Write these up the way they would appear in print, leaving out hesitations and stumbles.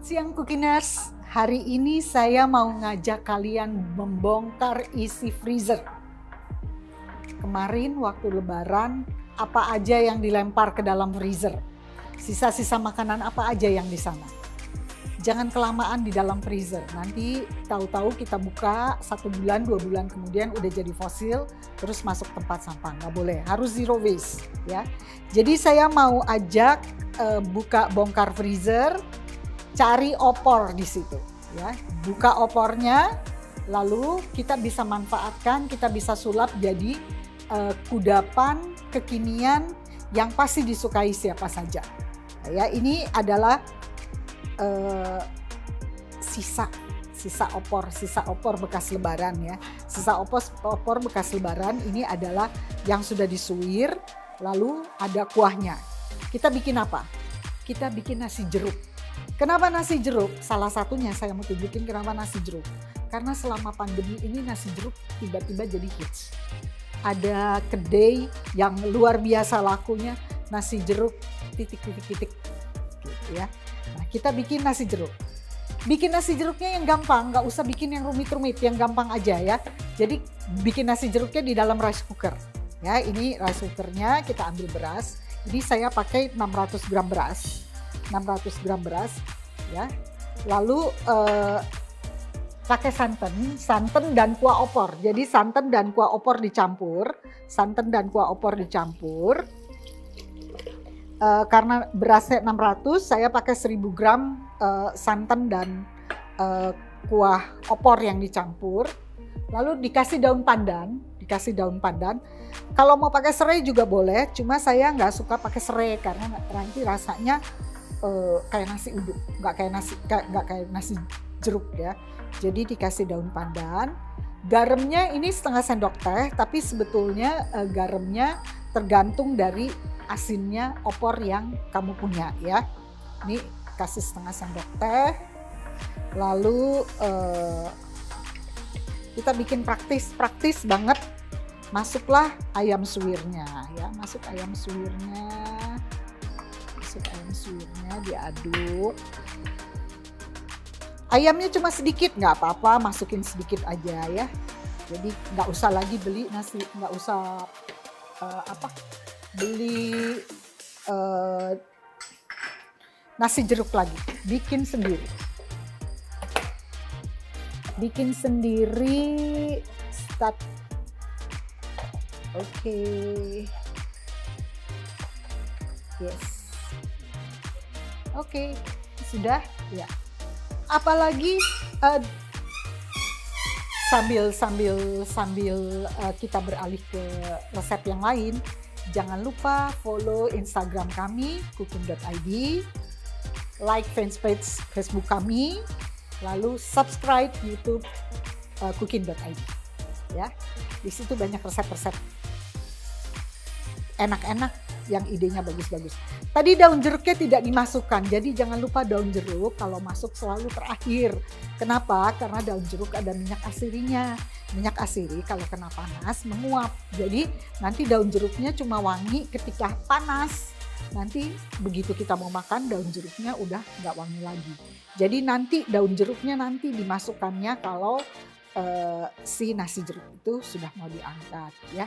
Selamat siang Cookiners. Hari ini saya mau ngajak kalian membongkar isi freezer. Kemarin waktu lebaran, apa aja yang dilempar ke dalam freezer? Sisa-sisa makanan apa aja yang di sana? Jangan kelamaan di dalam freezer. Nanti tahu-tahu kita buka 1 bulan, 2 bulan kemudian udah jadi fosil, terus masuk tempat sampah. Nggak boleh, harus zero waste ya. Jadi saya mau ajak buka bongkar freezer, cari opor di situ ya. Buka opornya, lalu kita bisa manfaatkan, kita bisa sulap jadi kudapan kekinian yang pasti disukai siapa saja. Ya, ini adalah sisa opor bekas lebaran ya. Sisa opor bekas lebaran ini adalah yang sudah disuir, lalu ada kuahnya. Kita bikin apa? Kita bikin nasi jeruk. Kenapa nasi jeruk? Salah satunya saya mau tunjukin kenapa nasi jeruk. Karena selama pandemi ini nasi jeruk tiba-tiba jadi hits. Ada kedai yang luar biasa lakunya, nasi jeruk titik-titik gitu ya. Nah, kita bikin nasi jeruk. Bikin nasi jeruknya yang gampang, nggak usah bikin yang rumit-rumit, yang gampang aja ya. Jadi bikin nasi jeruknya di dalam rice cooker. Ya, ini rice cookernya kita ambil beras. Jadi saya pakai 600 gram beras. 600 gram beras ya. Lalu pakai santan dan kuah opor. Jadi santan dan kuah opor dicampur, karena berasnya 600, saya pakai 1000 gram santan dan kuah opor yang dicampur. Lalu dikasih daun pandan. Kalau mau pakai serai juga boleh, cuma saya nggak suka pakai serai karena nanti rasanya kayak nasi uduk, nggak kayak nasi jeruk ya. Jadi dikasih daun pandan. Garamnya ini setengah sendok teh, tapi sebetulnya garamnya tergantung dari asinnya opor yang kamu punya ya. Ini kasih setengah sendok teh. Lalu kita bikin praktis banget. Masuklah ayam suwirnya ya, masuk ayam suwirnya diaduk. Ayamnya cuma sedikit, nggak apa-apa, masukin sedikit aja ya. Jadi nggak usah lagi beli nasi, nggak usah beli nasi jeruk lagi, bikin sendiri. Start. Oke. Yes. Oke, sudah ya. Apalagi sambil kita beralih ke resep yang lain, jangan lupa follow Instagram kami cooking.id, like fanpage Facebook kami, lalu subscribe YouTube cooking.id ya. Di situ banyak resep-resep enak-enak yang idenya bagus-bagus. Tadi daun jeruknya tidak dimasukkan, jadi jangan lupa daun jeruk kalau masuk selalu terakhir. Kenapa? Karena daun jeruk ada minyak asirinya. Minyak asiri kalau kena panas menguap. Jadi nanti daun jeruknya cuma wangi ketika panas. Nanti begitu kita mau makan, daun jeruknya udah nggak wangi lagi. Jadi nanti daun jeruknya nanti dimasukkannya kalau si nasi jeruk itu sudah mau diangkat ya.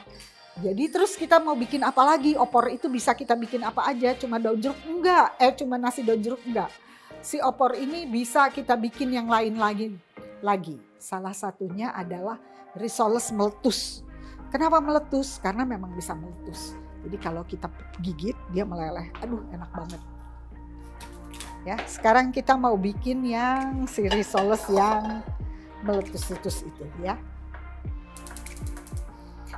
Jadi terus kita mau bikin apa lagi? Opor itu bisa kita bikin apa aja, cuma daun jeruk enggak, cuma nasi daun jeruk enggak. Si opor ini bisa kita bikin yang lain lagi. Salah satunya adalah risoles meletus. Kenapa meletus? Karena memang bisa meletus. Jadi kalau kita gigit dia meleleh. Aduh, enak banget. Ya, sekarang kita mau bikin yang si risoles yang meletus-letus itu ya.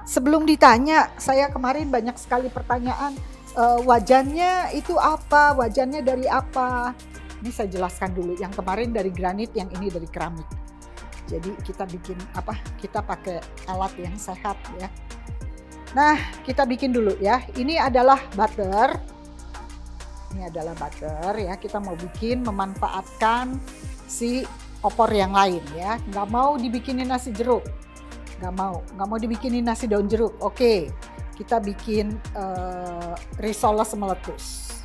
Sebelum ditanya, saya kemarin banyak sekali pertanyaan, wajannya itu apa, wajannya dari apa. Ini saya jelaskan dulu, yang kemarin dari granit, yang ini dari keramik. Jadi kita bikin apa, kita pakai alat yang sehat ya. Nah, kita bikin dulu ya, ini adalah butter. Ini adalah butter ya, kita mau bikin memanfaatkan si opor yang lain ya. Nggak mau dibikinin nasi jeruk. Nggak mau dibikinin nasi daun jeruk. Oke, kita bikin risoles meletus.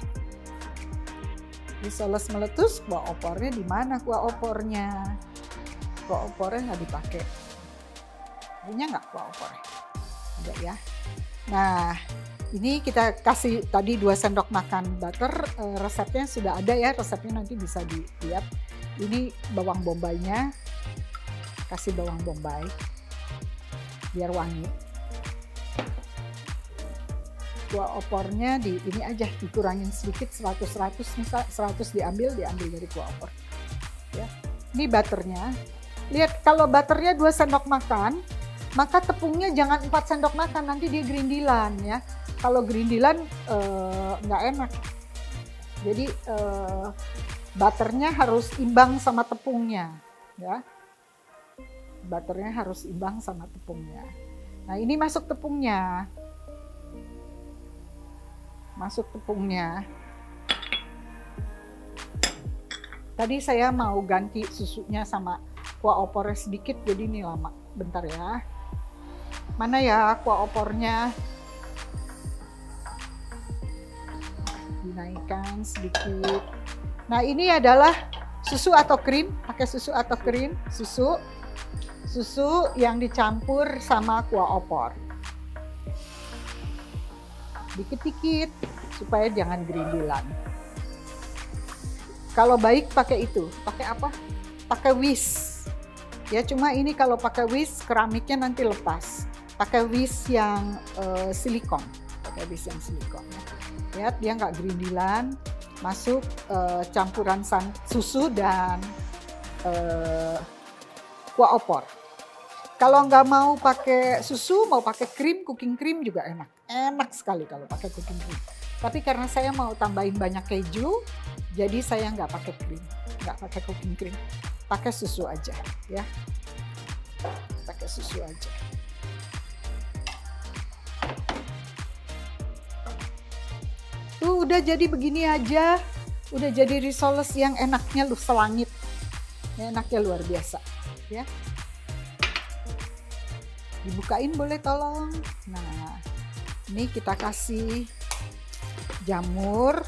Risoles meletus, kuah opornya di mana kuah opornya? Kuah opornya nggak dipakai. Punya nggak kuah opornya? Enggak ya. Nah, ini kita kasih tadi 2 sendok makan butter, resepnya sudah ada ya, resepnya nanti bisa dilihat. Ini bawang bombaynya, kasih bawang bombay biar wangi. Kuah opornya ini aja dikurangin sedikit, 100 misal 100 diambil dari kuah opor. Ya. Ini butternya. Lihat kalau butternya 2 sendok makan, maka tepungnya jangan 4 sendok makan, nanti dia gerindilan ya. Kalau gerindilan nggak enak. Jadi butternya harus imbang sama tepungnya ya. Butternya harus imbang sama tepungnya. Nah, ini masuk tepungnya. Masuk tepungnya. Tadi saya mau ganti susunya sama kuah opornya sedikit, jadi ini lama. Bentar ya. Mana ya kuah opornya? Dinaikkan sedikit. Nah, ini adalah susu atau krim, pakai susu atau krim, susu yang dicampur sama kuah opor. Dikit-dikit supaya jangan gerindilan. Kalau baik pakai itu, pakai apa? Pakai whisk. Ya, cuma ini kalau pakai whisk keramiknya nanti lepas. Pakai whisk yang silikon, pakai whisk yang silikon. Lihat dia nggak gerindilan. Masuk campuran susu dan kuah opor. Kalau nggak mau pakai susu, mau pakai krim, cooking cream juga enak. Enak sekali kalau pakai cooking cream. Tapi karena saya mau tambahin banyak keju, jadi saya nggak pakai krim, nggak pakai cooking cream. Pakai susu aja, ya. Pakai susu aja. Tuh udah jadi begini aja, udah jadi risoles yang enaknya selangit, enaknya luar biasa, ya. Dibukain boleh tolong. Nah, ini kita kasih jamur,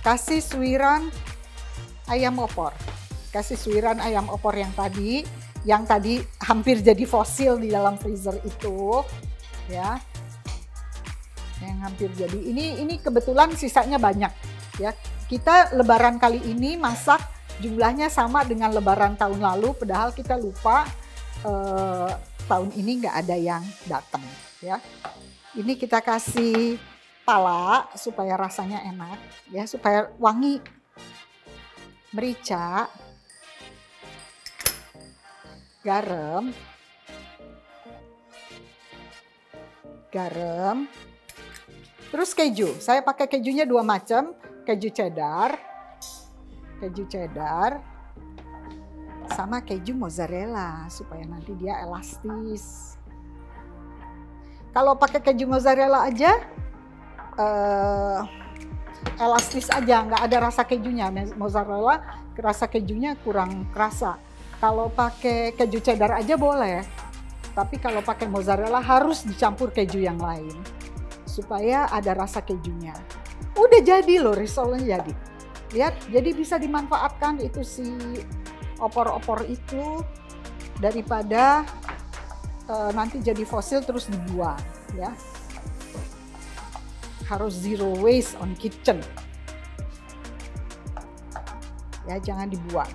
kasih suiran ayam opor, yang tadi hampir jadi fosil di dalam freezer itu, ya, yang hampir jadi. Ini kebetulan sisanya banyak, ya. Kita Lebaran kali ini masak jumlahnya sama dengan Lebaran tahun lalu, padahal kita lupa tahun ini nggak ada yang datang, ya. Ini kita kasih pala supaya rasanya enak, ya, supaya wangi. Merica, garam, terus keju. Saya pakai kejunya 2 macam, keju cheddar, sama keju mozzarella supaya nanti dia elastis. Kalau pakai keju mozzarella aja elastis aja, nggak ada rasa kejunya. Mozzarella rasa kejunya kurang kerasa. Kalau pakai keju cheddar aja boleh, tapi kalau pakai mozzarella harus dicampur keju yang lain supaya ada rasa kejunya. Udah jadi loh, risolenya jadi. Lihat, jadi bisa dimanfaatkan itu si opor-opor itu daripada nanti jadi fosil terus dibuang, ya. Harus zero waste on kitchen. Ya, jangan dibuang.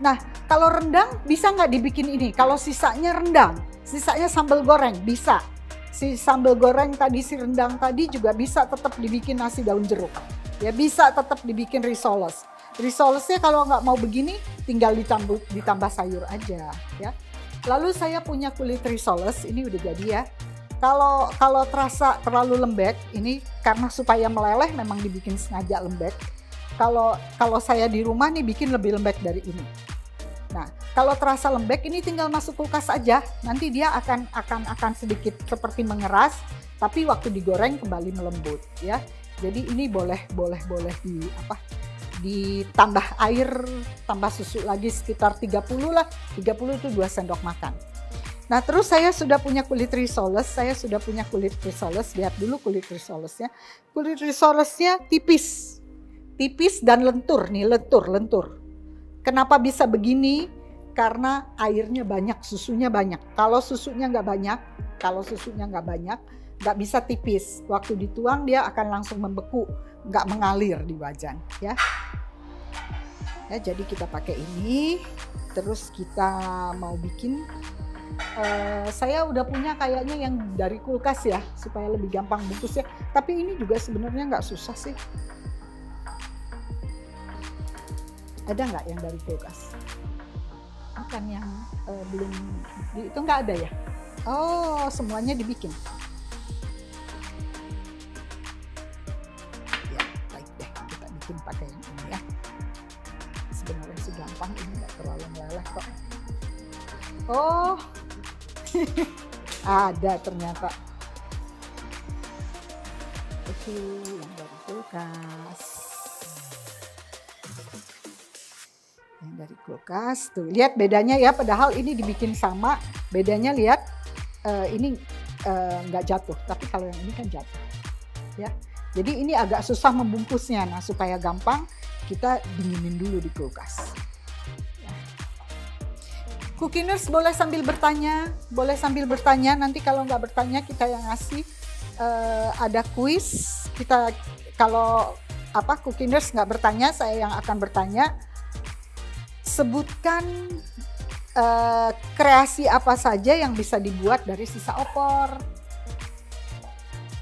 Nah, kalau rendang bisa nggak dibikin ini? Kalau sisanya rendang, sisanya sambal goreng, bisa. Si sambal goreng tadi, si rendang tadi juga bisa tetap dibikin nasi daun jeruk. Ya, bisa tetap dibikin risoles. Risolesnya kalau nggak mau begini, tinggal ditambah sayur aja, ya. Lalu saya punya kulit risoles, ini udah jadi ya. Kalau terasa terlalu lembek, ini karena supaya meleleh memang dibikin sengaja lembek. Kalau saya di rumah nih bikin lebih lembek dari ini. Nah, kalau terasa lembek ini tinggal masuk kulkas aja. Nanti dia akan sedikit seperti mengeras, tapi waktu digoreng kembali melembut, ya. Jadi ini boleh ditambah air, tambah susu lagi sekitar 30 lah. 30 itu 2 sendok makan. Nah, terus saya sudah punya kulit risoles, lihat dulu kulit risolesnya. Kulit risolesnya tipis, tipis dan lentur nih, lentur. Kenapa bisa begini? Karena airnya banyak, susunya banyak. Kalau susunya nggak banyak, nggak bisa tipis. Waktu dituang dia akan langsung membeku, nggak mengalir di wajan, ya. Ya, jadi kita pakai ini, terus kita mau bikin. Saya udah punya kayaknya yang dari kulkas ya, supaya lebih gampang bungkusnya. Tapi ini juga sebenarnya nggak susah sih. Ada nggak yang dari kulkas? Bukan yang belum, itu nggak ada ya? Oh, semuanya dibikin. Ya, baik deh, kita bikin pakai yang ini ya. Sebenarnya sih gampang, ini nggak terlalu meleleh kok. Oh, ada ternyata. Oke, yang dari kulkas. Yang dari kulkas, tuh lihat bedanya ya. Padahal ini dibikin sama, bedanya lihat ini nggak jatuh. Tapi kalau yang ini kan jatuh, ya. Jadi ini agak susah membungkusnya. Nah, supaya gampang kita dinginin dulu di kulkas. Cookiners boleh sambil bertanya, nanti kalau nggak bertanya kita yang ngasih. Ada kuis, kita kalau Cookiners nggak bertanya, saya yang akan bertanya. Sebutkan kreasi apa saja yang bisa dibuat dari sisa opor.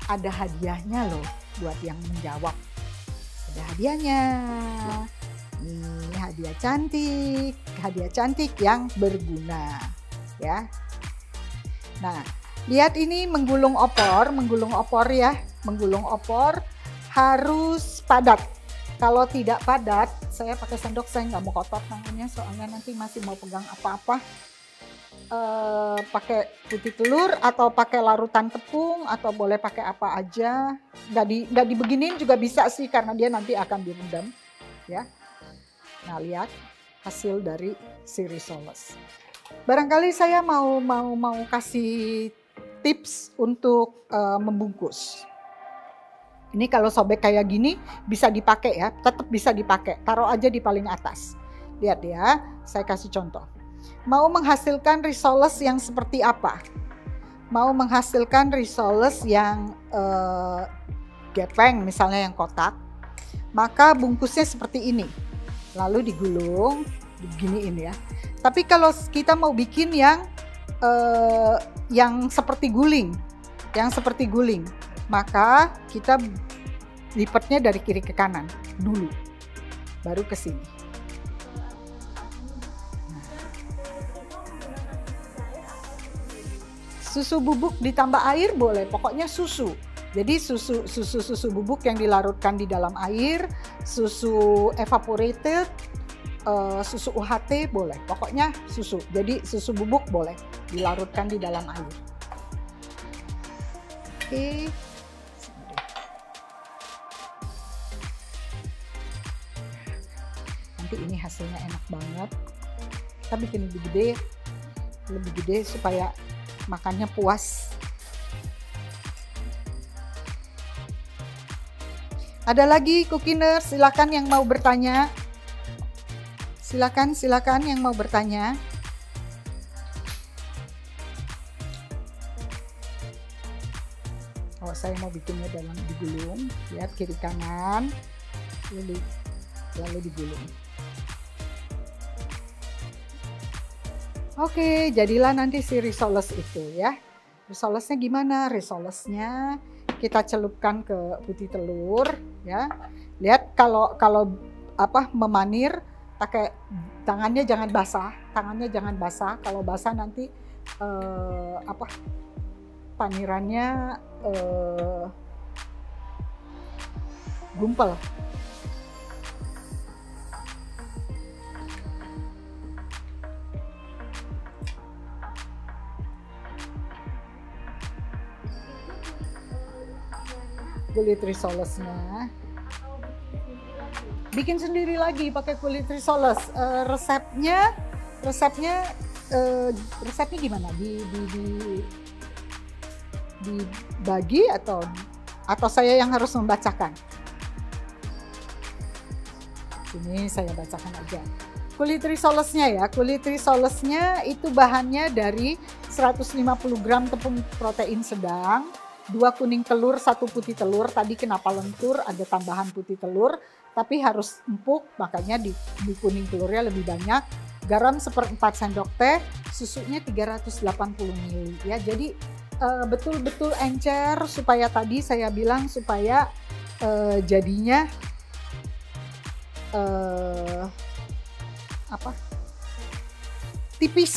Ada hadiahnya loh buat yang menjawab. Ada hadiahnya. Ini hadiah cantik yang berguna, ya. Nah, lihat ini menggulung opor ya. Menggulung opor harus padat. Kalau tidak padat, saya pakai sendok, saya nggak mau kotor tangannya soalnya nanti masih mau pegang apa-apa. Pakai putih telur atau pakai larutan tepung atau boleh pakai apa aja. Nggak dibeginin juga bisa sih karena dia nanti akan direndam, ya. Nah, lihat hasil dari si risoles. Barangkali saya mau kasih tips untuk membungkus. Ini kalau sobek kayak gini bisa dipakai ya, tetap bisa dipakai. Taruh aja di paling atas. Lihat ya, saya kasih contoh. Mau menghasilkan risoles yang seperti apa? Mau menghasilkan risoles yang gepeng, misalnya yang kotak, maka bungkusnya seperti ini. Lalu digulung, beginiin ya. Tapi kalau kita mau bikin yang seperti guling, maka kita lipatnya dari kiri ke kanan dulu, baru ke sini. Susu bubuk ditambah air boleh, pokoknya susu. Jadi susu bubuk yang dilarutkan di dalam air, susu evaporated, susu UHT boleh, pokoknya susu. Jadi susu bubuk boleh dilarutkan di dalam air. Oke. Nanti ini hasilnya enak banget. Kita bikin lebih gede supaya makannya puas. Ada lagi Cookiners, silakan yang mau bertanya. Silakan yang mau bertanya. Oh, saya mau bikinnya dalam digulung. Lihat kiri kanan, lalu digulung. Oke, jadilah nanti si risoles itu ya. Risolesnya gimana? Risolesnya kita celupkan ke putih telur ya. Lihat kalau memanir, pakai tangannya jangan basah. Kalau basah nanti panirannya gumpal. Kulit risolesnya bikin sendiri lagi pakai kulit risoles. Resepnya resepnya gimana? Dibagi atau saya yang harus membacakan? Ini saya bacakan aja. Kulit risolesnya ya, kulit risolesnya itu bahannya dari 150 gram tepung protein sedang, 2 kuning telur, 1 putih telur. Tadi kenapa lentur, ada tambahan putih telur, tapi harus empuk, makanya di kuning telurnya lebih banyak. Garam 1/4 sendok teh, susunya 380 ml ya. Jadi betul-betul encer, supaya tadi saya bilang supaya jadinya tipis.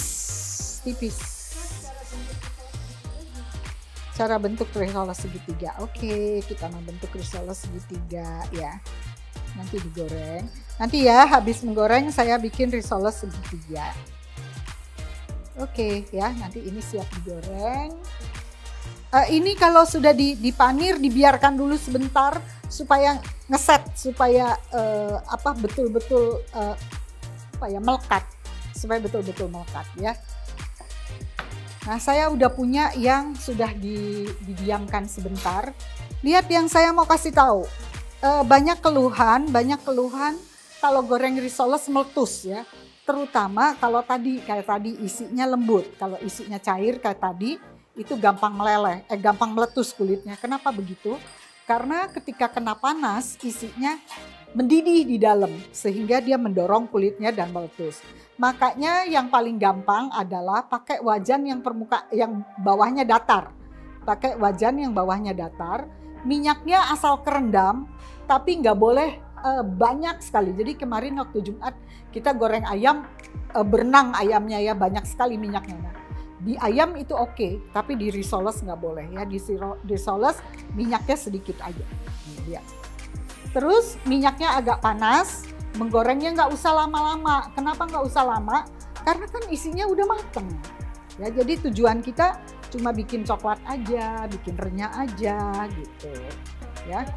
Cara bentuk risoles segitiga. Oke, kita membentuk risoles segitiga ya. Nanti digoreng. Nanti ya habis menggoreng saya bikin risoles segitiga. Oke ya, nanti ini siap digoreng. Ini kalau sudah dipanir dibiarkan dulu sebentar supaya ngeset, supaya betul-betul melekat, supaya betul-betul melekat ya. Nah, saya udah punya yang sudah didiamkan sebentar. Lihat yang saya mau kasih tahu. Banyak keluhan kalau goreng risoles meletus ya. Terutama kalau kayak tadi isinya lembut. Kalau isinya cair kayak tadi itu gampang meleleh, gampang meletus kulitnya. Kenapa begitu? Karena ketika kena panas isinya mendidih di dalam sehingga dia mendorong kulitnya dan meletus. Makanya yang paling gampang adalah pakai wajan yang bawahnya datar. Pakai wajan yang bawahnya datar, minyaknya asal kerendam tapi nggak boleh banyak sekali. Jadi kemarin waktu Jumat kita goreng ayam, berenang ayamnya ya, banyak sekali minyaknya. Nah, di ayam itu oke, tapi di risoles nggak boleh ya. Di risoles minyaknya sedikit aja. Ya. Terus minyaknya agak panas, menggorengnya nggak usah lama-lama. Kenapa nggak usah lama? Karena kan isinya udah mateng. Ya, jadi tujuan kita cuma bikin coklat aja, bikin renyah aja gitu. Ya.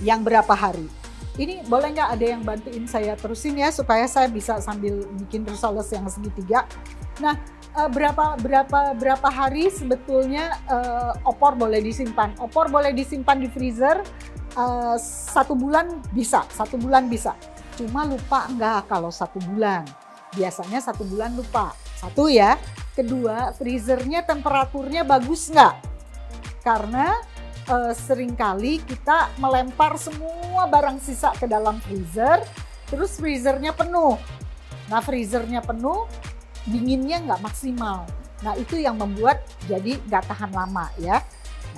Yang berapa hari? Ini boleh nggak ada yang bantuin saya terusin ya supaya saya bisa sambil bikin risoles yang segitiga. Nah, berapa hari sebetulnya opor boleh disimpan? Opor boleh disimpan di freezer 1 bulan bisa, 1 bulan bisa. Cuma lupa enggak kalau 1 bulan. Biasanya 1 bulan lupa. 1 ya. Kedua, freezernya temperaturnya bagus nggak? Karena seringkali kita melempar semua barang sisa ke dalam freezer, terus freezernya penuh. Nah, freezernya penuh, dinginnya nggak maksimal. Nah, itu yang membuat jadi nggak tahan lama ya.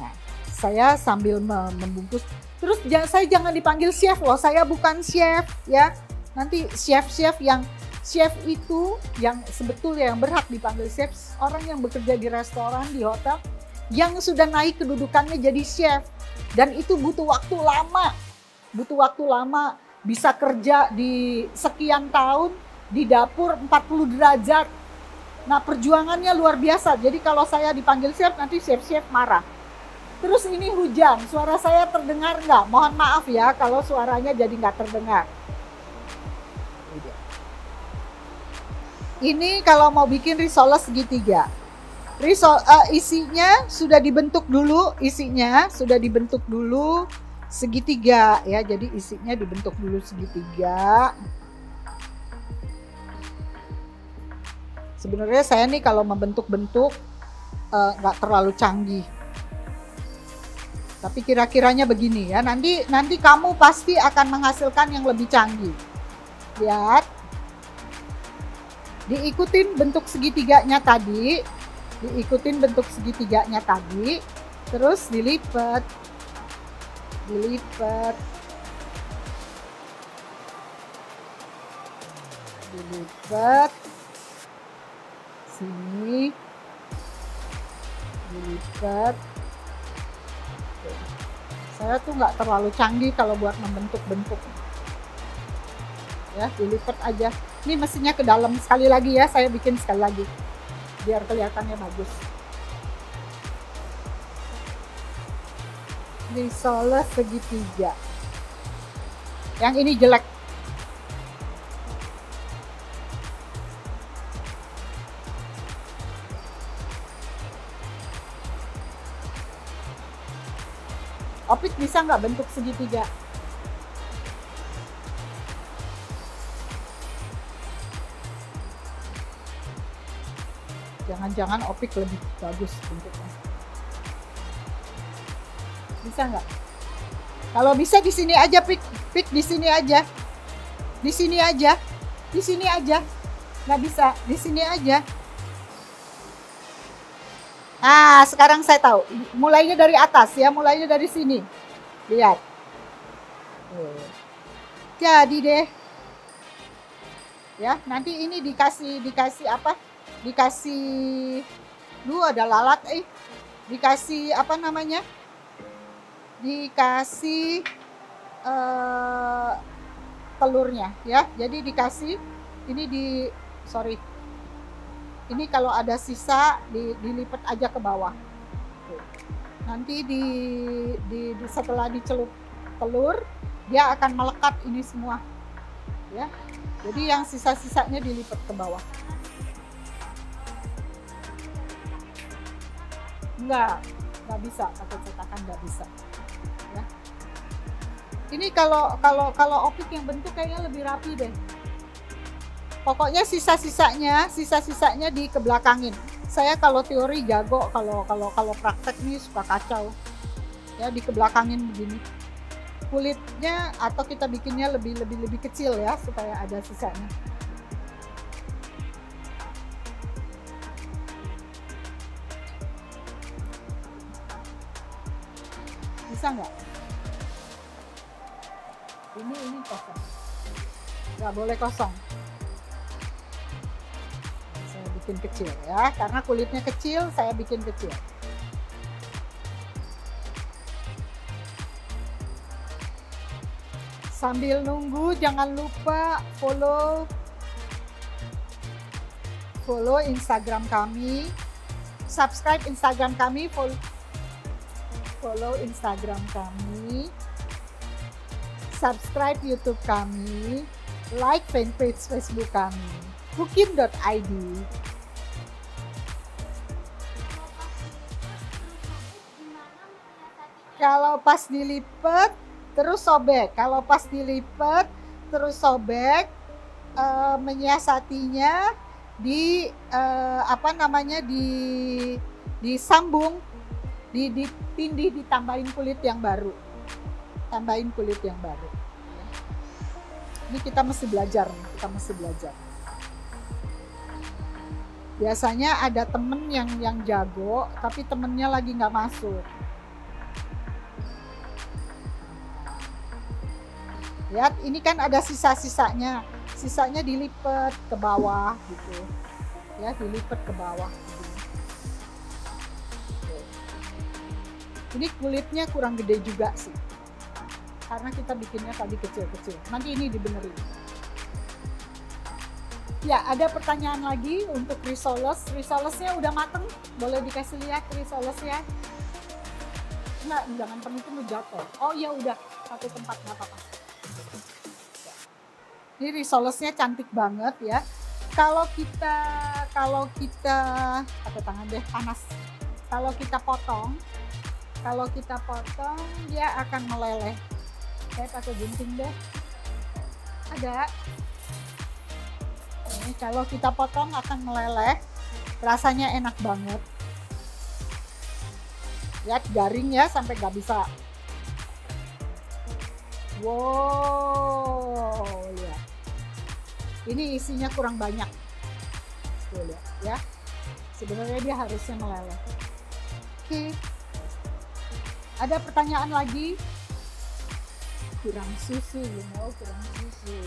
Nah, saya sambil membungkus. Terus saya jangan dipanggil chef loh, saya bukan chef ya. Nanti chef itu yang sebetulnya yang berhak dipanggil chef, orang yang bekerja di restoran, di hotel, yang sudah naik kedudukannya jadi chef. Dan itu butuh waktu lama, bisa kerja di sekian tahun di dapur 40 derajat. Nah, perjuangannya luar biasa. Jadi kalau saya dipanggil chef, nanti chef marah. Terus ini hujan, suara saya terdengar nggak? Mohon maaf ya kalau suaranya jadi nggak terdengar. Ini kalau mau bikin risoles segitiga. Isinya sudah dibentuk dulu, segitiga ya. Jadi isinya dibentuk dulu segitiga. Sebenarnya saya nih kalau membentuk-bentuk nggak terlalu canggih. Tapi kira-kiranya begini ya. Nanti kamu pasti akan menghasilkan yang lebih canggih. Lihat. Diikutin bentuk segitiganya tadi. Terus dilipat. Sini. Dilipat. Saya tuh nggak terlalu canggih kalau buat membentuk-bentuk. Ya, dilipat aja. Ini mesinnya ke dalam sekali lagi ya, saya bikin sekali lagi. Biar kelihatannya bagus. Risoles segitiga. Yang ini jelek. Opik bisa nggak bentuk segitiga? Jangan-jangan Opik lebih bagus bentuknya. Bisa nggak? Kalau bisa di sini aja, Pik di sini aja. Di sini aja. Di sini aja. Nggak bisa, di sini aja. Ah, sekarang saya tahu. Mulainya dari atas ya, mulainya dari sini. Lihat. Jadi deh. Ya, nanti ini dikasih apa? Dikasih ada lalat dikasih apa namanya? Dikasih telurnya ya. Jadi dikasih ini ini kalau ada sisa dilipat aja ke bawah. Nanti setelah dicelup telur, dia akan melekat ini semua. Ya. Jadi yang sisa-sisanya dilipat ke bawah. Enggak bisa pakai cetakan, nggak bisa. Ya. Ini kalau Opik yang bentuk kayaknya lebih rapi deh. Pokoknya sisa-sisanya dikebelakangin. Saya kalau teori jago, kalau praktek nih suka kacau. Ya, dikebelakangin begini. Kulitnya atau kita bikinnya lebih kecil ya supaya ada sisanya. Bisa nggak? Ini kosong. Nggak boleh kosong. Bikin kecil ya, karena kulitnya kecil saya bikin kecil. Sambil nunggu jangan lupa follow Instagram kami, subscribe Instagram kami, follow Instagram kami, subscribe YouTube kami, like fanpage Facebook kami, cooking.id. Kalau pas dilipat terus sobek. Kalau pas dilipat terus sobek, menyiasatinya disambung, ditindih, ditambahin kulit yang baru. Tambahin kulit yang baru. Ini kita mesti belajar. Biasanya ada temen yang jago, tapi temennya lagi nggak masuk. Lihat, ini kan ada sisanya dilipat ke bawah gitu. Ya, dilipat ke bawah. Ini kulitnya kurang gede juga sih. Karena kita bikinnya tadi kecil-kecil. Nanti ini dibenerin. Ya, ada pertanyaan lagi untuk risoles. Risolesnya udah mateng? Boleh dikasih lihat risolesnya? Enggak, jangan penuh jatuh. Oh ya udah, satu tempat nggak apa-apa. Ini risolesnya cantik banget ya. Kalau kita pakai tangan deh, panas. Kalau kita potong dia akan meleleh. Saya pakai gunting deh. Ada. Ini kalau kita potong akan meleleh. Rasanya enak banget. Lihat, garing ya sampai nggak bisa. Wow, lihat. Ini isinya kurang banyak. Tuh, lihat ya. Sebenarnya dia harusnya meleleh. Oke. Ada pertanyaan lagi? Kurang susu, kurang susu.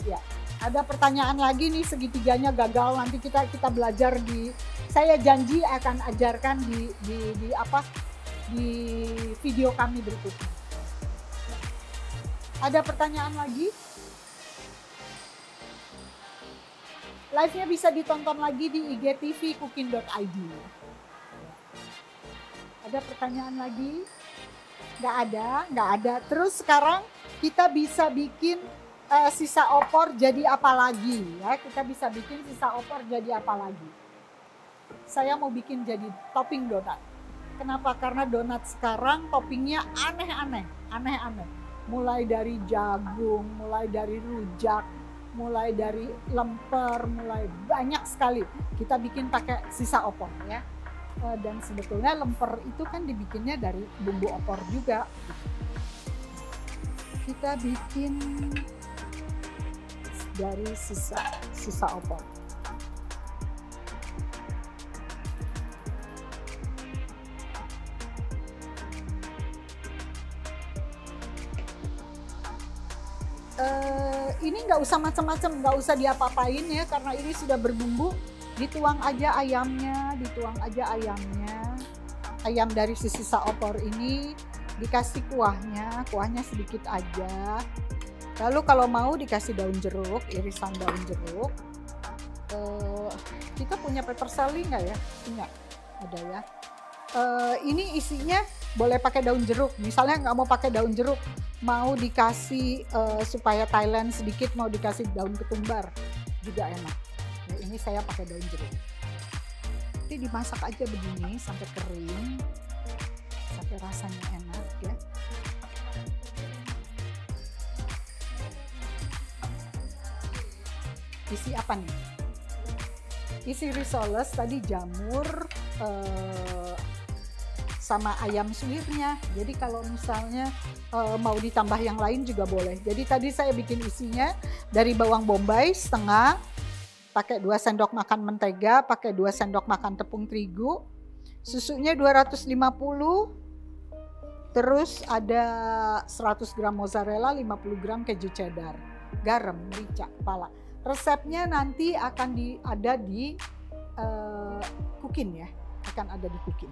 Ya, ada pertanyaan lagi nih, segitiganya gagal. Nanti kita belajar saya janji akan ajarkan di video kami berikutnya. Ada pertanyaan lagi? Live-nya bisa ditonton lagi di IGTV cooking.id. Ada pertanyaan lagi? nggak ada. Terus sekarang kita bisa bikin sisa opor jadi apa lagi ya? Kita bisa bikin sisa opor jadi apa lagi? Saya mau bikin jadi topping donat. Kenapa? Karena donat sekarang toppingnya aneh-aneh. Mulai dari jagung, mulai dari rujak, mulai dari lemper, mulai banyak sekali. Kita bikin pakai sisa opor ya. Dan sebetulnya lemper itu kan dibikinnya dari bumbu opor juga. Kita bikin dari sisa opor. Ini nggak usah macam-macam, nggak usah diapa-apain ya, karena ini sudah berbumbu. Dituang aja ayamnya, ayam dari sisa opor ini, dikasih kuahnya sedikit aja. Lalu kalau mau dikasih daun jeruk, irisan daun jeruk. Kita punya pepper sali nggak ya? Punya, ada ya. Ini isinya boleh pakai daun jeruk. Misalnya nggak mau pakai daun jeruk, mau dikasih supaya Thailand sedikit, mau dikasih daun ketumbar juga enak. Nah, ini saya pakai daun jeruk. Nanti dimasak aja begini sampai kering, sampai rasanya enak ya. Isi apa nih? Isi risoles tadi jamur sama ayam suwirnya. Jadi kalau misalnya mau ditambah yang lain juga boleh. Jadi tadi saya bikin isinya dari bawang bombay setengah, pakai 2 sendok makan mentega, pakai 2 sendok makan tepung terigu, susunya 250, terus ada 100 gram mozzarella, 50 gram keju cheddar, garam, merica, pala. Resepnya nanti akan ada di Cookin ya, akan ada di Cookin.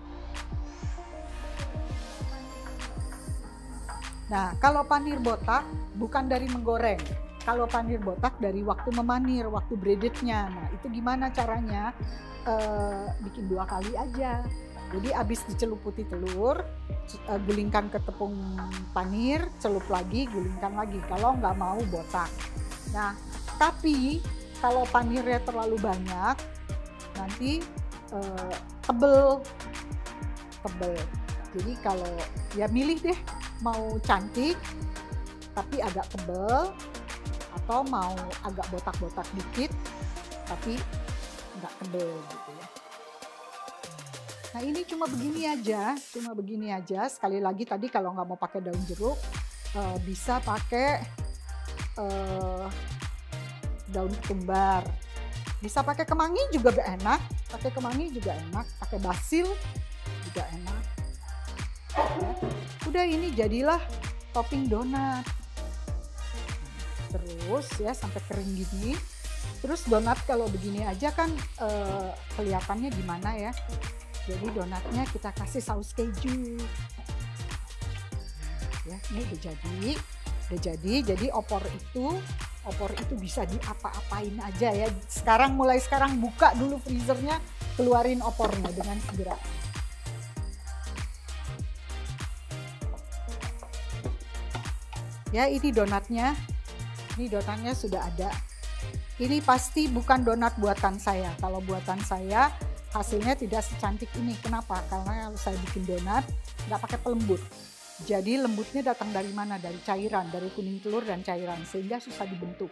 Nah, kalau panir botak bukan dari menggoreng. Kalau panir botak dari waktu memanir, waktu breadednya. Nah, itu gimana caranya? Bikin 2 kali aja. Jadi habis diceluputi telur, gulingkan ke tepung panir, celup lagi, gulingkan lagi. Kalau nggak mau botak. Nah, tapi kalau panirnya terlalu banyak, nanti tebel. Jadi kalau ya milih deh, mau cantik tapi agak tebel, atau mau agak botak-botak dikit tapi nggak tebel gitu ya. Nah, ini cuma begini aja. Sekali lagi tadi kalau nggak mau pakai daun jeruk, bisa pakai daun ketumbar, bisa pakai kemangi juga enak, pakai basil juga enak. Udah, ini jadilah topping donat. Terus ya sampai kering gini. Terus donat kalau begini aja kan kelihatannya gimana ya. Jadi donatnya kita kasih saus keju. Ya, ini udah jadi. Jadi opor itu bisa diapa-apain aja ya. Mulai sekarang buka dulu freezernya, keluarin opornya dengan segera. Ya, ini donatnya sudah ada. Ini pasti bukan donat buatan saya. Kalau buatan saya hasilnya tidak secantik ini. Kenapa? Karena kalau saya bikin donat nggak pakai pelembut. Jadi lembutnya datang dari mana? Dari cairan, dari kuning telur dan cairan, sehingga susah dibentuk.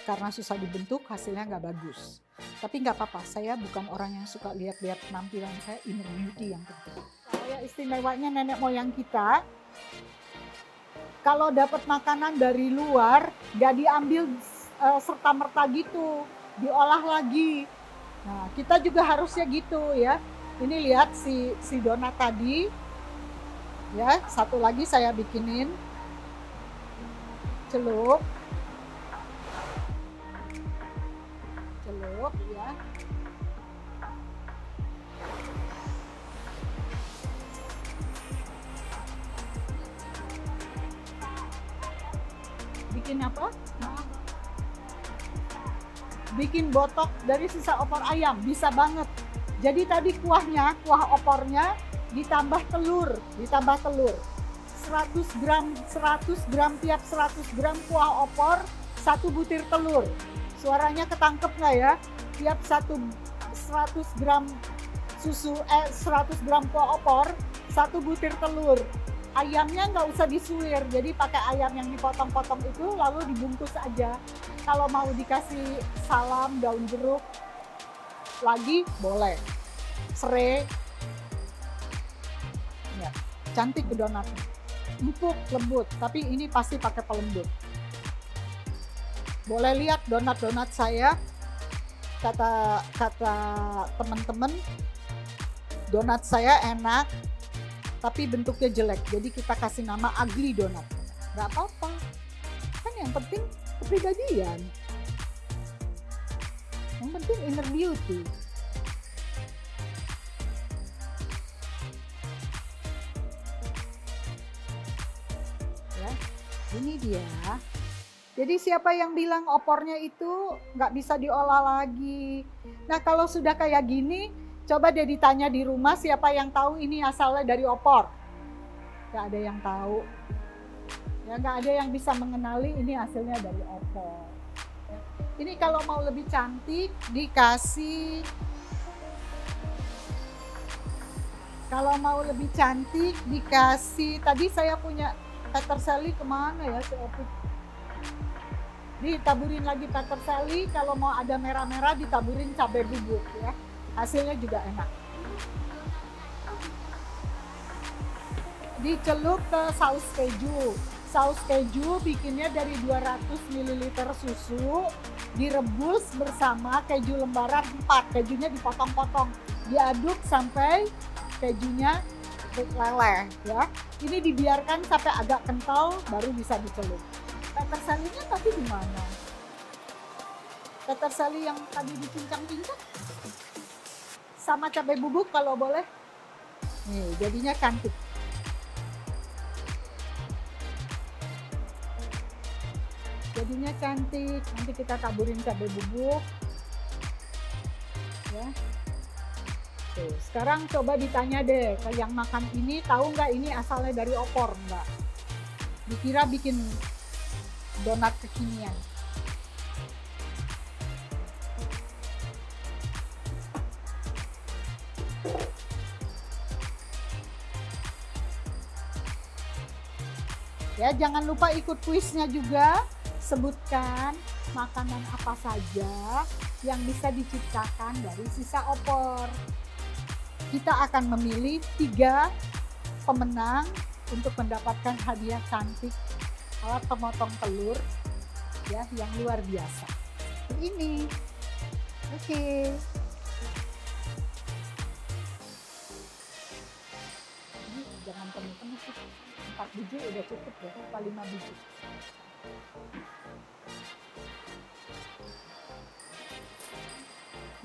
Karena susah dibentuk, hasilnya nggak bagus. Tapi nggak apa-apa, saya bukan orang yang suka lihat-lihat penampilan, saya inner beauty yang penting. Saya istimewanya nenek moyang kita, kalau dapat makanan dari luar, nggak diambil serta-merta gitu, diolah lagi. Nah, kita juga harusnya gitu ya. Ini lihat si donat tadi, ya, satu lagi saya bikinin celup ya. Bikin apa? Bikin botok dari sisa opor ayam, bisa banget. Jadi tadi kuah opornya ditambah telur. 100 gram tiap 100 gram kuah opor, 1 butir telur. Suaranya ketangkep nggak ya? Tiap 100 gram 100 gram kuah opor, 1 butir telur. Ayamnya nggak usah disuir, jadi pakai ayam yang dipotong-potong itu lalu dibungkus aja. Kalau mau dikasih salam, daun jeruk lagi boleh. Serai, ya, cantik donatnya, empuk, lembut. Tapi ini pasti pakai pelembut. Boleh lihat donat-donat saya, kata teman-teman, donat saya enak, tapi bentuknya jelek. Jadi kita kasih nama ugly donat. Nggak apa-apa. Kan yang penting kepribadian. Yang penting inner beauty. Ya, ini dia. Jadi siapa yang bilang opornya itu nggak bisa diolah lagi? Nah kalau sudah kayak gini, coba deh ditanya di rumah siapa yang tahu ini asalnya dari opor. Nggak ada yang tahu. Ya nggak ada yang bisa mengenali ini hasilnya dari opor. Ya. Ini kalau mau lebih cantik dikasih. Kalau mau lebih cantik dikasih. Tadi saya punya peterseli kemana ya si Opik? Ditaburin lagi peterseli, kalau mau ada merah-merah ditaburin cabai bubuk ya. Hasilnya juga enak. Dicelup ke saus keju. Saus keju bikinnya dari 200 ml susu, direbus bersama keju lembaran 4. Kejunya dipotong-potong, diaduk sampai kejunya meleleh ya. Ini dibiarkan sampai agak kental baru bisa dicelup. Peterselinya tadi di mana? Peterseli yang tadi dicincang-cincang sama cabai bubuk kalau boleh. Nih, jadinya cantik. Jadinya cantik. Nanti kita taburin cabai bubuk. Ya. Tuh, sekarang coba ditanya deh ke yang makan ini, tahu nggak ini asalnya dari opor nggak? Dikira bikin donat kekinian. Ya, jangan lupa ikut kuisnya juga. Sebutkan makanan apa saja yang bisa diciptakan dari sisa opor. Kita akan memilih 3 pemenang untuk mendapatkan hadiah cantik alat pemotong telur ya yang luar biasa. Ini. Oke. Ini jangan penuh-penuh sih. 4 biji udah cukup ya, apa 5 biji.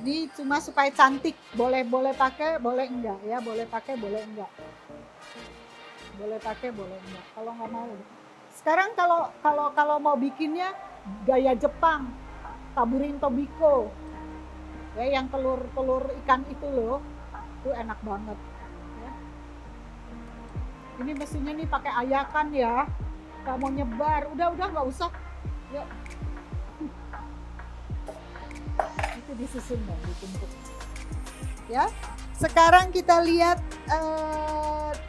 Ini cuma supaya cantik, boleh pakai, boleh enggak ya, boleh pakai, boleh enggak. Boleh pakai, boleh enggak. Kalau nggak mau. Sekarang kalau mau bikinnya gaya Jepang, taburin tobiko. Ya, yang telur ikan itu loh. Itu enak banget. Ya. Ini mesinnya nih pakai ayakan ya. Nggak mau nyebar. Udah nggak usah. Yuk. Itu disusun dong, ditumpuk. Ya. Sekarang kita lihat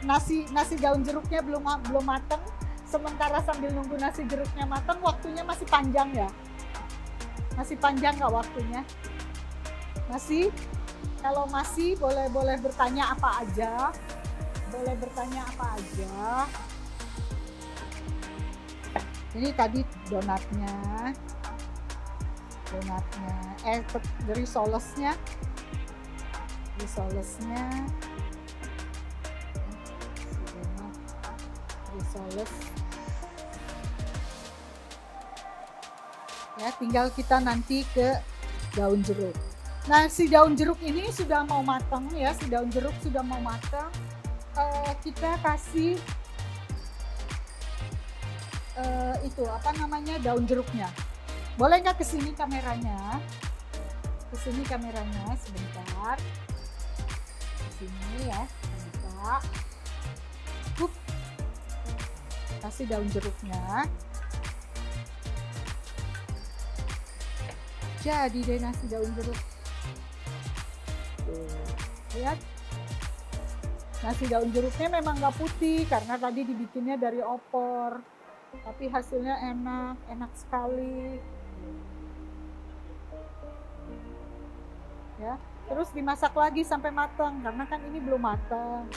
nasi daun jeruknya belum matang. Sementara sambil nunggu nasi jeruknya matang, waktunya masih panjang ya. Masih panjang nggak waktunya? Masih? Kalau masih boleh bertanya apa aja. Boleh bertanya apa aja. Ini tadi donatnya. Risolesnya. Risoles. Ya, tinggal kita nanti ke daun jeruk. Nah, si daun jeruk ini sudah mau matang ya, si daun jeruk sudah mau matang. Kita kasih itu apa namanya, daun jeruknya. Boleh nggak kesini kameranya? Kesini kameranya sebentar. Kesini ya, bisa. Kasih daun jeruknya. Jadi deh nasi daun jeruk. Tuh, lihat. Nasi daun jeruknya memang nggak putih karena tadi dibikinnya dari opor. Tapi hasilnya enak, enak sekali. Ya, terus dimasak lagi sampai matang karena kan ini belum matang.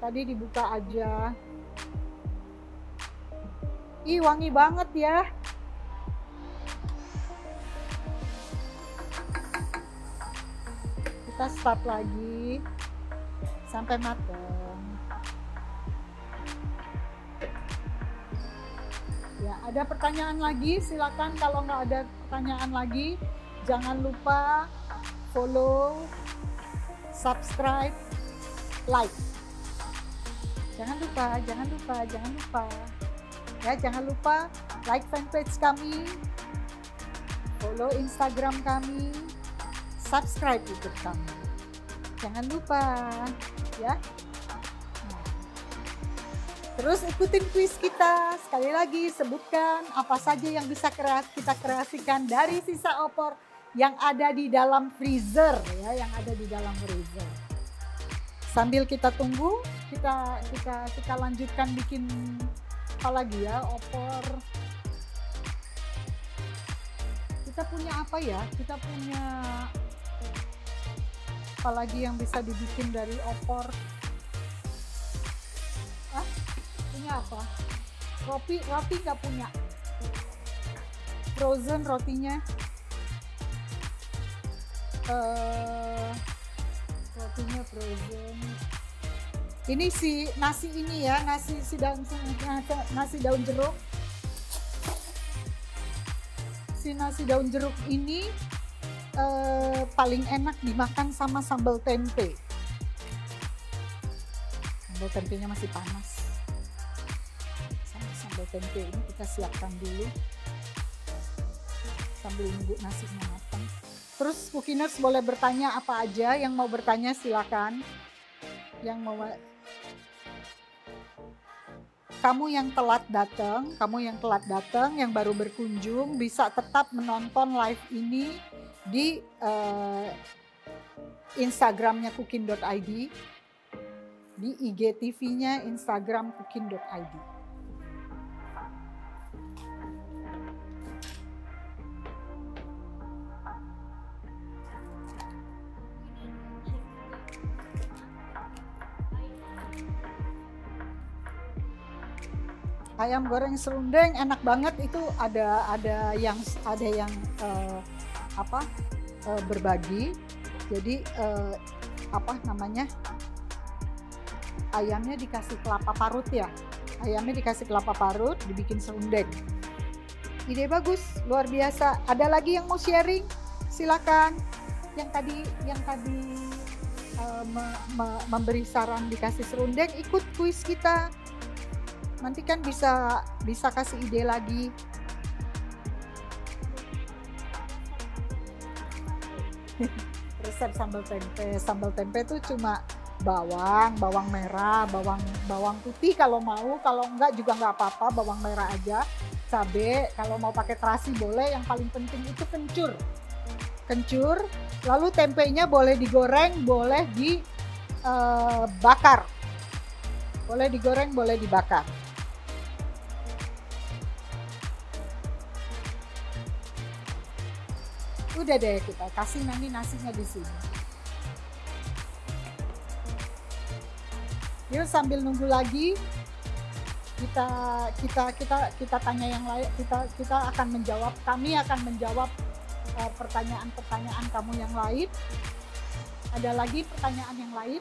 Tadi dibuka aja. Ih, wangi banget ya. Kita start lagi sampai matang. Ya, ada pertanyaan lagi? Silakan. Kalau nggak ada pertanyaan lagi, jangan lupa follow, subscribe, like. Jangan lupa. Ya, jangan lupa like fanpage kami, follow Instagram kami, subscribe YouTube kami. Jangan lupa ya. Nah, terus ikutin quiz kita. Sekali lagi sebutkan apa saja yang bisa kita kreasikan dari sisa opor yang ada di dalam freezer ya, yang ada di dalam freezer. Sambil kita tunggu, kita lanjutkan bikin apa lagi ya, opor. Kita punya apa ya? Kita punya apalagi yang bisa dibikin dari opor? Punya apa? Roti nggak punya. Frozen rotinya. Rotinya frozen. Ini si nasi ini ya, nasi daun jeruk. Si nasi daun jeruk ini paling enak dimakan sama sambal tempe. Sambal tempenya masih panas. Sama sambal tempe ini kita siapkan dulu sambil nunggu nasinya matang. Terus Cookiners boleh bertanya apa aja, yang mau bertanya silakan. Kamu yang telat datang, yang baru berkunjung bisa tetap menonton live ini di Instagramnya cookin.id, di IGTV-nya Instagram cookin.id. Ayam goreng serundeng enak banget, itu ada yang berbagi. Jadi ayamnya dikasih kelapa parut ya. Ayamnya dikasih kelapa parut, dibikin serundeng. Ide bagus, luar biasa. Ada lagi yang mau sharing? Silakan. Yang tadi memberi saran dikasih serundeng, ikut kuis kita. Nanti kan bisa kasih ide lagi. Resep sambal tempe. Sambal tempe itu cuma bawang merah, bawang putih kalau mau, kalau enggak juga enggak apa-apa, bawang merah aja. Cabai, kalau mau pakai terasi boleh, yang paling penting itu kencur. Lalu tempenya boleh digoreng, boleh dibakar. Boleh digoreng, boleh dibakar. Udah deh, kita kasih nanti nasinya di sini. Yuk sambil nunggu lagi, kita tanya yang lain. Kita akan menjawab. Kami akan menjawab pertanyaan-pertanyaan kamu yang lain. Ada lagi pertanyaan yang lain?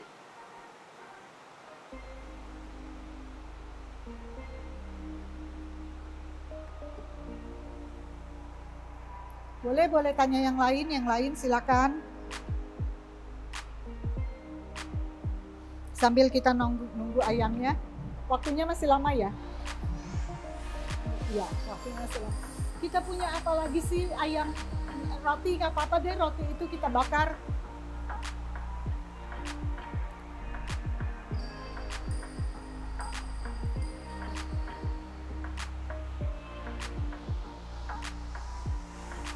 Boleh tanya yang lain silakan. Sambil kita nunggu ayamnya. Waktunya masih lama ya? Iya, waktunya masih lama. Kita punya apa lagi sih? Ayam, roti, nggak apa-apa deh, roti itu kita bakar.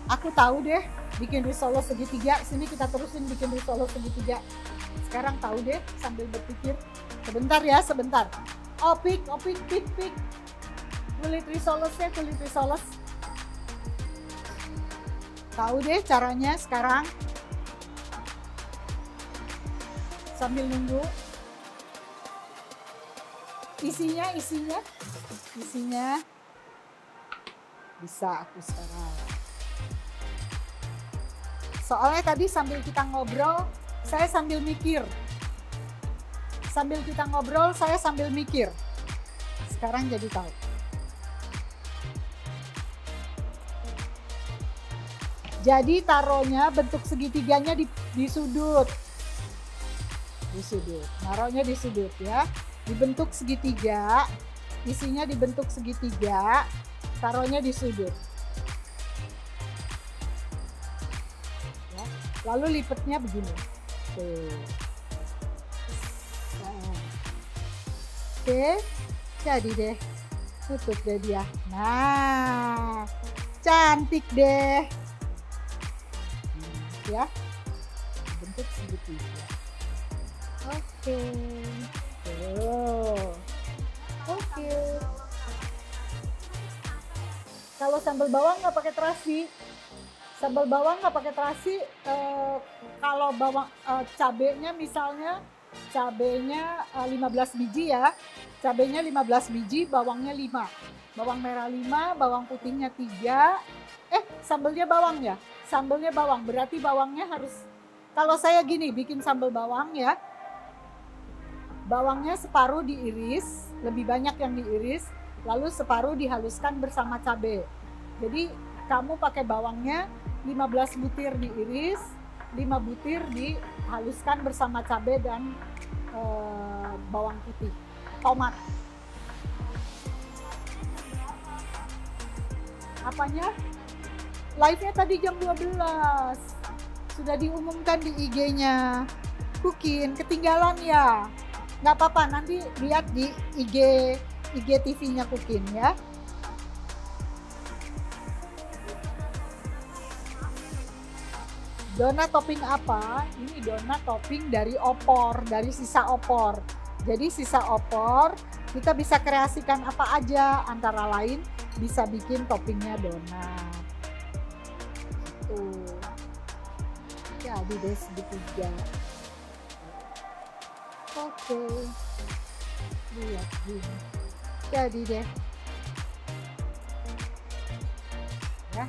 Aku tahu deh bikin risolo segitiga. Sini kita terusin bikin risolo segitiga. Sekarang tahu deh sambil berpikir. Sebentar ya, sebentar. Opik, pik. Kulit risolesnya, kulit risoles. Tahu deh caranya sekarang. Sambil nunggu. Isinya. Bisa aku sekarang. Soalnya tadi sambil kita ngobrol, saya sambil mikir. Sambil kita ngobrol, saya sambil mikir. Sekarang jadi tahu. Jadi taruhnya bentuk segitiganya di sudut. Di sudut. Naruhnya di sudut ya. Dibentuk segitiga, isinya dibentuk segitiga, taruhnya di sudut. Ya. Lalu lipatnya begini. Tuh. Oke, jadi deh. Tutup deh dia. Nah, cantik deh. Ya, bentuk segitiga. Oke. Oke. Kalau sambal bawang nggak pakai terasi. Sambal bawang nggak pakai terasi. Kalau bawang cabenya misalnya cabenya 15 biji ya. Cabenya 15 biji, bawangnya 5. Bawang merah 5, bawang putihnya 3. Sambelnya bawang ya. Sambelnya bawang, berarti bawangnya harus, kalau saya gini bikin sambal bawang ya, bawangnya separuh diiris, lebih banyak yang diiris, lalu separuh dihaluskan bersama cabai. Jadi kamu pakai bawangnya 15 butir diiris, 5 butir dihaluskan bersama cabai dan bawang putih, tomat. Apanya? Live-nya tadi jam 12. Sudah diumumkan di IG-nya. Kukin, ketinggalan ya. Nggak apa-apa, nanti lihat di IG TV-nya Kukin ya. Donat topping apa? Ini donat topping dari opor, dari sisa opor. Jadi sisa opor kita bisa kreasikan apa aja, antara lain bisa bikin toppingnya donat. Tuh. Jadi deh segitiga. Oke. Lihat gini. Jadi deh. Ya.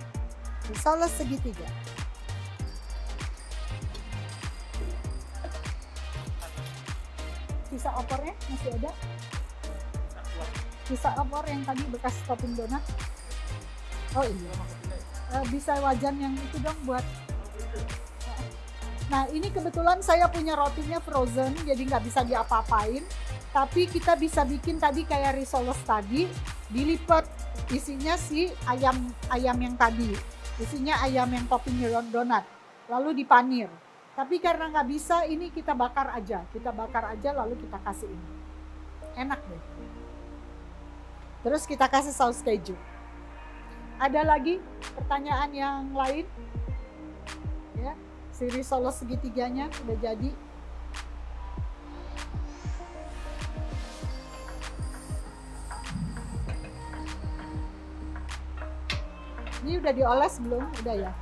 Risole segitiga. Sisa opornya masih ada? Sisa opor yang tadi bekas topping donat. Oh iya. Bisa wajan yang itu dong buat. Nah ini kebetulan saya punya rotinya frozen, jadi nggak bisa diapa-apain. Tapi kita bisa bikin tadi kayak risoles tadi, dilipat isinya si ayam yang tadi, isinya ayam yang topping donat, lalu dipanir. Tapi karena nggak bisa, ini kita bakar aja lalu kita kasih ini. Enak deh. Terus kita kasih saus keju. Ada lagi pertanyaan yang lain? Ya, si risole segitiganya udah jadi. Ini udah dioles belum? Udah ya?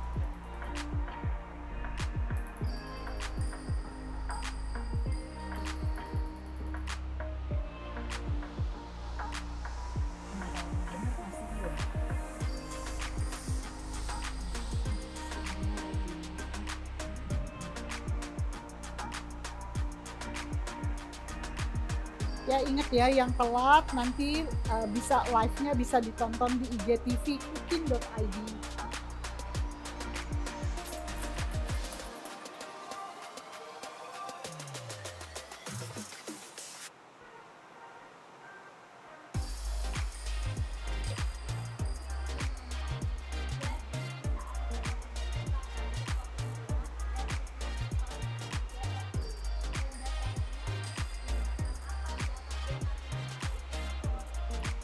Ya ingat ya, yang telat nanti bisa live-nya bisa ditonton di IGTV kukin.id.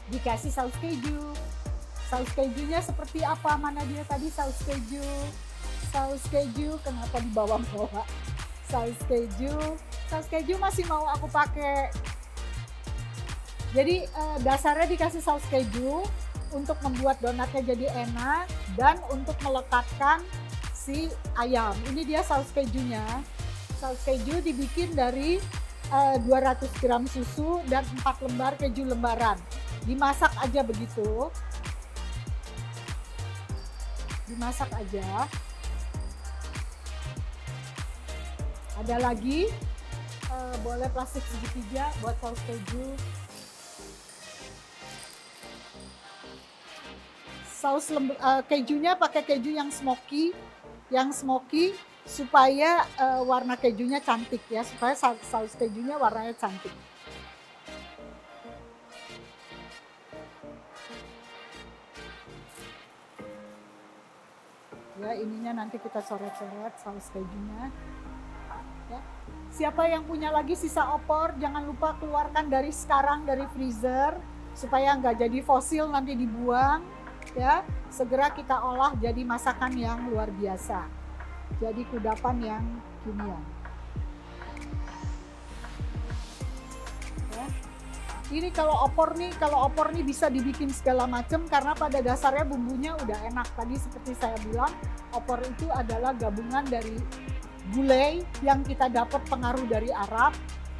Dikasih saus keju. Saus kejunya seperti apa? Mana dia tadi saus keju? Saus keju kenapa dibawa-bawa? Saus keju masih mau aku pakai. Jadi dasarnya dikasih saus keju untuk membuat donatnya jadi enak dan untuk melekatkan si ayam. Ini dia saus kejunya. Saus keju dibikin dari 200 gram susu dan 4 lembar keju lembaran. Dimasak aja begitu. Dimasak aja. Ada lagi boleh plastik segitiga buat saus keju. Saus kejunya pakai keju yang smoky supaya warna kejunya cantik ya, supaya saus kejunya warnanya cantik. Ya, ininya nanti kita coret-coret saus kejunya. Ya. Siapa yang punya lagi sisa opor, jangan lupa keluarkan dari sekarang dari freezer supaya nggak jadi fosil nanti dibuang. Ya, segera kita olah jadi masakan yang luar biasa. Jadi kudapan yang kimian. Ya. Ini kalau opor nih bisa dibikin segala macam karena pada dasarnya bumbunya udah enak. Tadi seperti saya bilang, opor itu adalah gabungan dari gulai yang kita dapat pengaruh dari Arab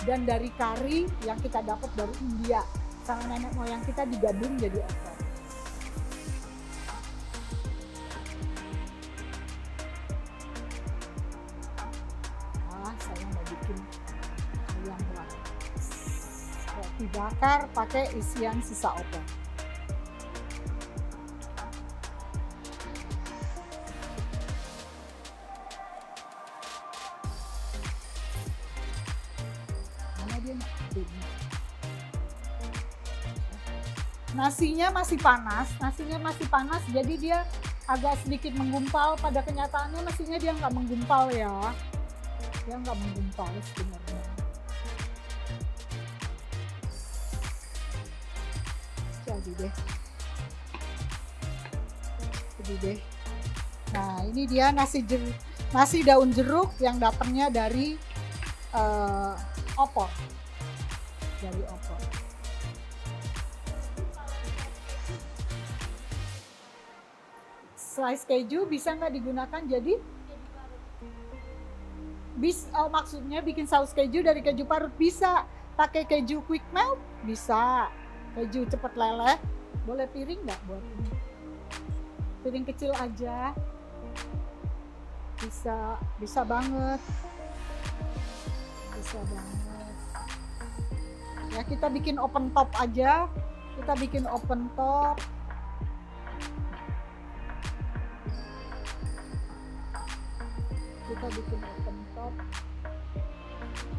dan dari kari yang kita dapat dari India. Sama nenek moyang kita digabung jadi opor. Dibakar pakai isian sisa opor. Mana dia? Nasinya masih panas, jadi dia agak sedikit menggumpal. Pada kenyataannya mestinya dia nggak menggumpal ya, dia nggak menggumpal sebenarnya. Jadi deh. Nah, ini dia nasi daun jeruk yang datangnya dari opor. Dari opor. Slice keju bisa nggak digunakan jadi? Maksudnya bikin saus keju dari keju parut bisa. Pakai keju quick melt bisa. Keju cepat leleh, boleh piring nggak buat ini? Piring kecil aja, bisa banget, Ya kita bikin open top aja,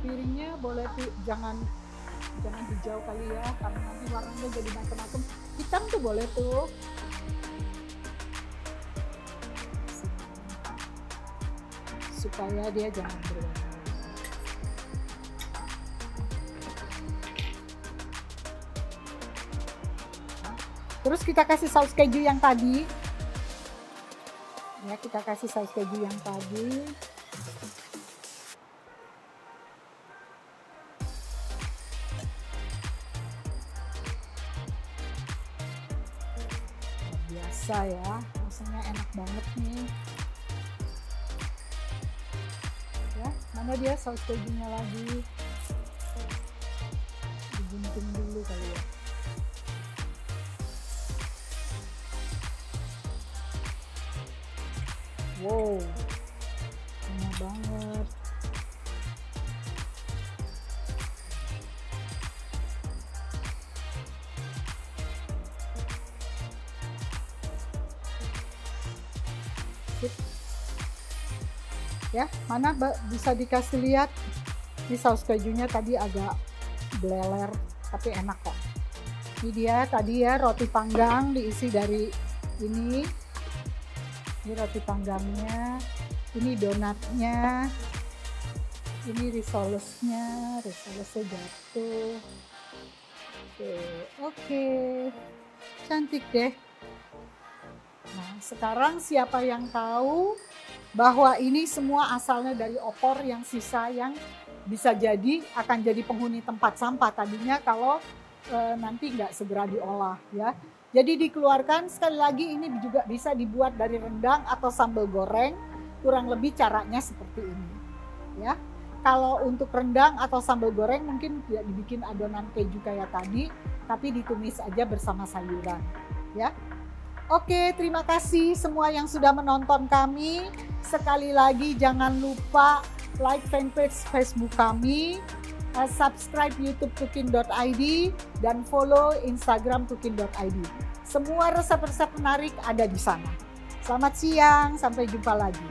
Piringnya boleh jangan hijau kali ya, karena nanti warnanya jadi macam-macam. Hitam tuh boleh tuh. Supaya dia jangan berwarna. Terus kita kasih saus keju yang tadi. Ya, kita kasih saus keju yang tadi. Biasa ya, rasanya enak banget nih. Ya, mana dia saus kejunya lagi? Digunting dulu kali ya. Wow, enak banget. Ya, mana bisa dikasih lihat, ini saus kejunya tadi agak beleler tapi enak kok. Ini dia tadi ya roti panggang diisi dari ini roti panggangnya, ini donatnya, ini risolesnya jatuh. Oke, cantik deh. sekarang siapa yang tahu bahwa ini semua asalnya dari opor yang sisa, yang bisa jadi akan jadi penghuni tempat sampah tadinya kalau nanti nggak segera diolah ya. Jadi dikeluarkan, sekali lagi ini juga bisa dibuat dari rendang atau sambal goreng, kurang lebih caranya seperti ini ya. Kalau untuk rendang atau sambal goreng mungkin tidak dibikin adonan keju kayak tadi, tapi ditumis aja bersama sayuran ya. Oke, terima kasih semua yang sudah menonton kami. Sekali lagi jangan lupa like fanpage Facebook kami, subscribe YouTube cooking.id, dan follow Instagram cooking.id. Semua resep-resep menarik ada di sana. Selamat siang, sampai jumpa lagi.